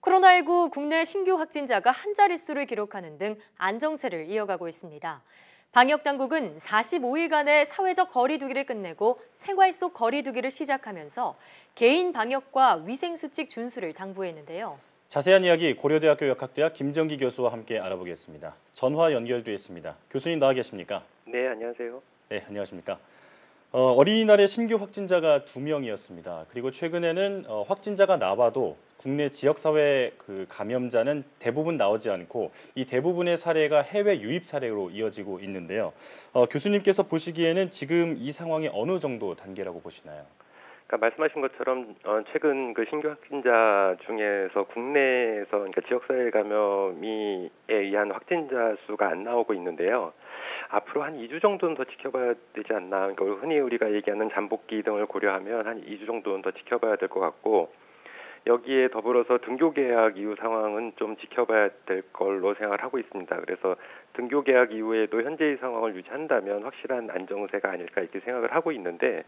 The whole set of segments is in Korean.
코로나19 국내 신규 확진자가 한 자릿수를 기록하는 등 안정세를 이어가고 있습니다. 방역당국은 45일간의 사회적 거리 두기를 끝내고 생활 속 거리 두기를 시작하면서 개인 방역과 위생수칙 준수를 당부했는데요. 자세한 이야기 고려대학교 역학대학 김정기 교수와 함께 알아보겠습니다. 전화 연결돼 있습니다. 교수님 나와 계십니까? 네, 안녕하세요. 네, 안녕하십니까? 어린이날에 신규 확진자가 2명이었습니다. 그리고 최근에는 확진자가 나와도 국내 지역사회 감염자는 대부분 나오지 않고 이 대부분의 사례가 해외 유입 사례로 이어지고 있는데요. 교수님께서 보시기에는 지금 이 상황이 어느 정도 단계라고 보시나요? 그러니까 말씀하신 것처럼 최근 그 신규 확진자 중에서 국내에서 그러니까 지역사회 감염에 의한 확진자 수가 안 나오고 있는데요. 앞으로 한 2주 정도는 더 지켜봐야 되지 않나. 그러니까 흔히 우리가 얘기하는 잠복기 등을 고려하면 한 2주 정도는 더 지켜봐야 될 것 같고, 여기에 더불어서 등교 개학 이후 상황은 좀 지켜봐야 될 걸로 생각을 하고 있습니다. 그래서 등교 개학 이후에도 현재의 상황을 유지한다면 확실한 안정세가 아닐까 이렇게 생각을 하고 있는데,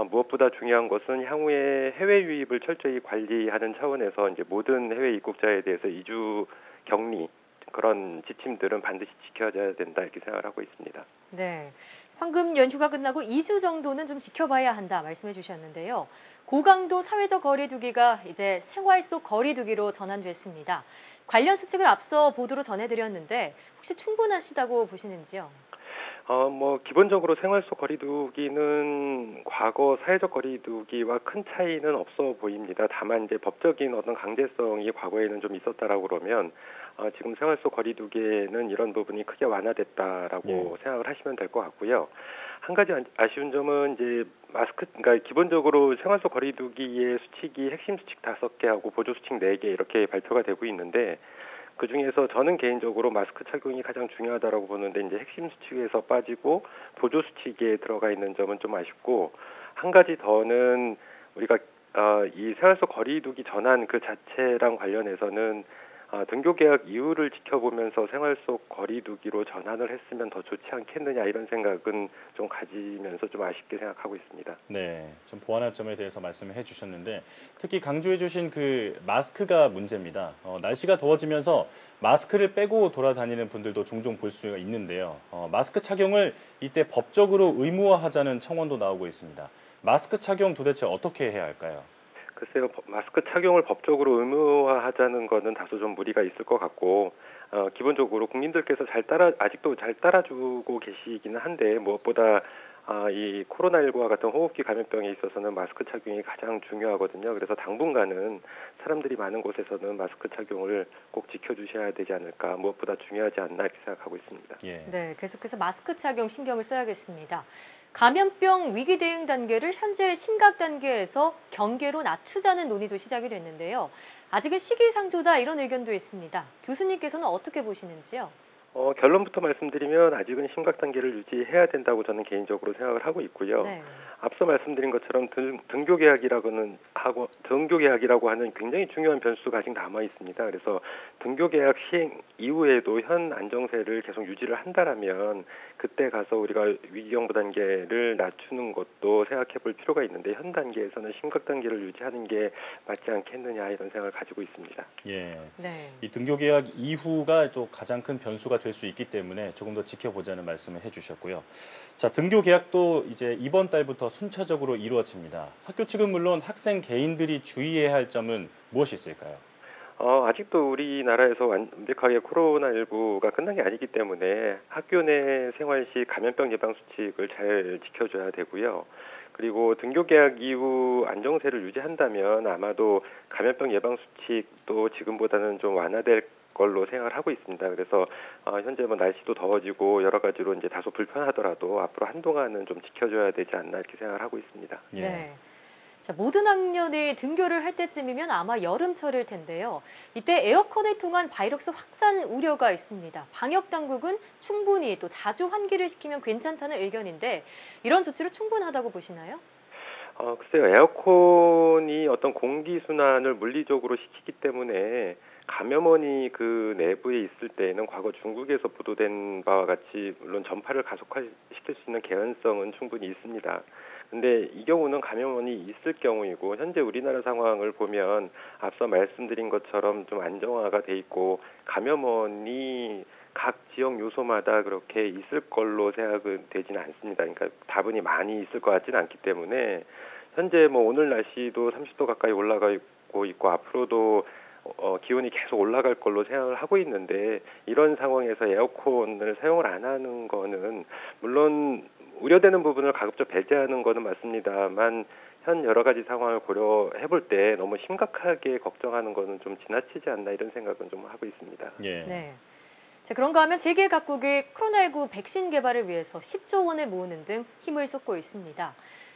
무엇보다 중요한 것은 향후에 해외 유입을 철저히 관리하는 차원에서 이제 모든 해외 입국자에 대해서 2주 격리 그런 지침들은 반드시 지켜져야 된다 이렇게 생각을 하고 있습니다. 네, 황금 연휴가 끝나고 2주 정도는 좀 지켜봐야 한다 말씀해 주셨는데요. 고강도 사회적 거리 두기가 이제 생활 속 거리 두기로 전환됐습니다. 관련 수칙을 앞서 보도로 전해드렸는데 혹시 충분하시다고 보시는지요? 기본적으로 생활 속 거리두기는 과거 사회적 거리두기와 큰 차이는 없어 보입니다. 다만 이제 법적인 어떤 강제성이 과거에는 좀 있었다라고 그러면 지금 생활 속 거리두기에는 이런 부분이 크게 완화됐다라고 생각을 하시면 될 것 같고요. 한 가지 아쉬운 점은 이제 마스크, 그러니까 기본적으로 생활 속 거리두기의 수칙이 핵심 수칙 5개하고 보조 수칙 4개 이렇게 발표가 되고 있는데, 그 중에서 저는 개인적으로 마스크 착용이 가장 중요하다라고 보는데 이제 핵심 수칙에서 빠지고 보조 수칙에 들어가 있는 점은 좀 아쉽고, 한 가지 더는 우리가 이 생활 속 거리두기 전환 그 자체랑 관련해서는 등교 개학 이후를 지켜보면서 생활 속 거리두기로 전환을 했으면 더 좋지 않겠느냐 이런 생각은 좀 가지면서 좀 아쉽게 생각하고 있습니다. 네, 좀 보완할 점에 대해서 말씀을 해주셨는데 특히 강조해주신 그 마스크가 문제입니다. 날씨가 더워지면서 마스크를 빼고 돌아다니는 분들도 종종 볼 수가 있는데요. 마스크 착용을 이때 법적으로 의무화하자는 청원도 나오고 있습니다. 마스크 착용 도대체 어떻게 해야 할까요? 글쎄요, 마스크 착용을 법적으로 의무화하자는 거는 다소 좀 무리가 있을 것 같고, 기본적으로 국민들께서 아직도 잘 따라주고 계시기는 한데, 무엇보다 이 코로나19와 같은 호흡기 감염병에 있어서는 마스크 착용이 가장 중요하거든요. 그래서 당분간은 사람들이 많은 곳에서는 마스크 착용을 꼭 지켜주셔야 되지 않을까, 무엇보다 중요하지 않나 이렇게 생각하고 있습니다. 네, 계속해서 마스크 착용 신경을 써야겠습니다. 감염병 위기 대응 단계를 현재 심각 단계에서 경계로 낮추자는 논의도 시작이 됐는데요. 아직은 시기상조다 이런 의견도 있습니다. 교수님께서는 어떻게 보시는지요? 결론부터 말씀드리면 아직은 심각 단계를 유지해야 된다고 저는 개인적으로 생각을 하고 있고요. 앞서 말씀드린 것처럼 등교 개학이라고 하는 굉장히 중요한 변수가 아직 남아 있습니다. 그래서 등교 개학 시행 이후에도 현 안정세를 계속 유지를 한다라면 그때 가서 우리가 위기경보 단계를 낮추는 것도 생각해 볼 필요가 있는데, 현 단계에서는 심각 단계를 유지하는 게 맞지 않겠느냐 이런 생각을 가지고 있습니다. 이 등교 개학 이후가 좀 가장 큰 변수가 될 수 있기 때문에 조금 더 지켜보자는 말씀을 해주셨고요. 자, 등교 개학도 이제 이번 달부터 순차적으로 이루어집니다. 학교 측은 물론 학생 개인들이 주의해야 할 점은 무엇이 있을까요? 아직도 우리나라에서 완벽하게 코로나19가 끝난 게 아니기 때문에 학교 내 생활 시 감염병 예방 수칙을 잘 지켜줘야 되고요. 그리고 등교 개학 이후 안정세를 유지한다면 아마도 감염병 예방 수칙도 지금보다는 좀 완화될 걸로 생각을 하고 있습니다. 그래서 현재 날씨도 더워지고 여러 가지로 이제 다소 불편하더라도 앞으로 한동안은 좀 지켜줘야 되지 않나 이렇게 생각을 하고 있습니다. 네. 자, 모든 학년이 등교를 할 때쯤이면 아마 여름철일 텐데요. 이때 에어컨을 통한 바이러스 확산 우려가 있습니다. 방역 당국은 충분히 또 자주 환기를 시키면 괜찮다는 의견인데 이런 조치로 충분하다고 보시나요? 글쎄요. 에어컨이 어떤 공기 순환을 물리적으로 시키기 때문에 감염원이 그 내부에 있을 때에는 과거 중국에서 보도된 바와 같이 물론 전파를 가속화시킬 수 있는 개연성은 충분히 있습니다. 근데 이 경우는 감염원이 있을 경우이고 현재 우리나라 상황을 보면 앞서 말씀드린 것처럼 좀 안정화가 돼 있고 감염원이 각 지역 요소마다 그렇게 있을 걸로 생각은 되지는 않습니다. 그러니까 다분히 많이 있을 것 같지는 않기 때문에 현재 뭐 오늘 날씨도 30도 가까이 올라가고 있고 앞으로도 기온이 계속 올라갈 걸로 생각을 하고 있는데 이런 상황에서 에어컨을 사용을 안 하는 거는 물론 우려되는 부분을 가급적 배제하는 거는 맞습니다만 현 여러 가지 상황을 고려해 볼 때 너무 심각하게 걱정하는 거는 좀 지나치지 않나 이런 생각은 좀 하고 있습니다. 예. 네. 자, 그런가 하면 세계 각국이 코로나19 백신 개발을 위해서 10조 원을 모으는 등 힘을 쏟고 있습니다.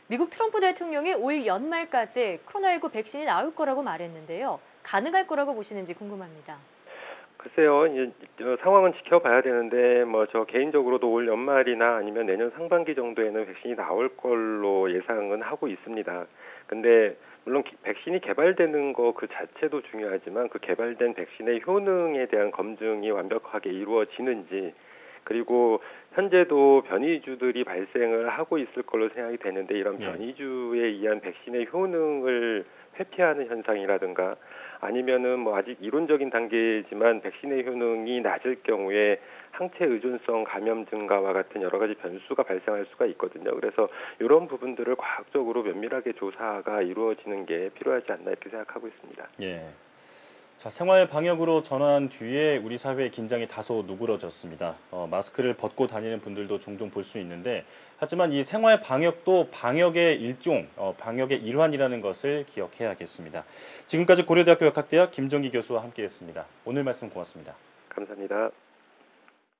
미국 트럼프 대통령이 올 연말까지 코로나19 백신이 나올 거라고 말했는데요. 가능할 거라고 보시는지 궁금합니다. 글쎄요, 상황은 지켜봐야 되는데 뭐 저 개인적으로도 올 연말이나 아니면 내년 상반기 정도에는 백신이 나올 걸로 예상은 하고 있습니다. 근데 물론 백신이 개발되는 거 그 자체도 중요하지만 그 개발된 백신의 효능에 대한 검증이 완벽하게 이루어지는지 그리고 현재도 변이주들이 발생을 하고 있을 걸로 생각이 되는데 이런 변이주에 의한 백신의 효능을 회피하는 현상이라든가 아니면은 뭐 아직 이론적인 단계지만 백신의 효능이 낮을 경우에 항체 의존성 감염 증가와 같은 여러 가지 변수가 발생할 수가 있거든요. 그래서 이런 부분들을 과학적으로 면밀하게 조사가 이루어지는 게 필요하지 않나 이렇게 생각하고 있습니다. 예. 자, 생활 방역으로 전환한 뒤에 우리 사회의 긴장이 다소 누그러졌습니다. 마스크를 벗고 다니는 분들도 종종 볼 수 있는데 하지만 이 생활 방역도 방역의 일종, 방역의 일환이라는 것을 기억해야겠습니다. 지금까지 고려대학교 역학대학 김정기 교수와 함께했습니다. 오늘 말씀 고맙습니다. 감사합니다.